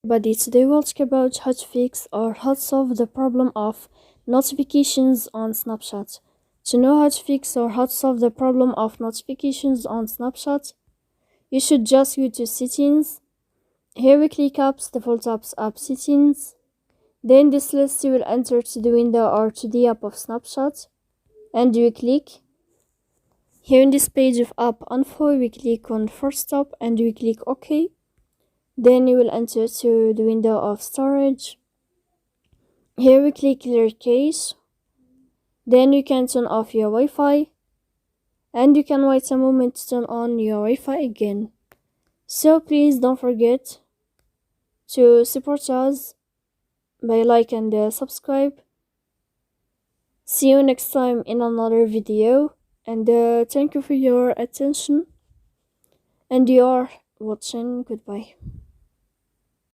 Buddy, today we'll talk about how to fix or how to solve the problem of notifications on Snapchat. To know how to fix or how to solve the problem of notifications on Snapchat, you should just go to settings. Here we click apps, default apps, app settings. Then this list you will enter to the window or to the app of Snapchat, and you click. Here in this page of app info, we click on first stop and we click OK. Then you will enter to the window of storage. Here we click clear cache. Then you can turn off your Wi-Fi, and you can wait a moment to turn on your Wi-Fi again. So please don't forget to support us by like and subscribe. See you next time in another video, and thank you for your attention and your watching. Goodbye.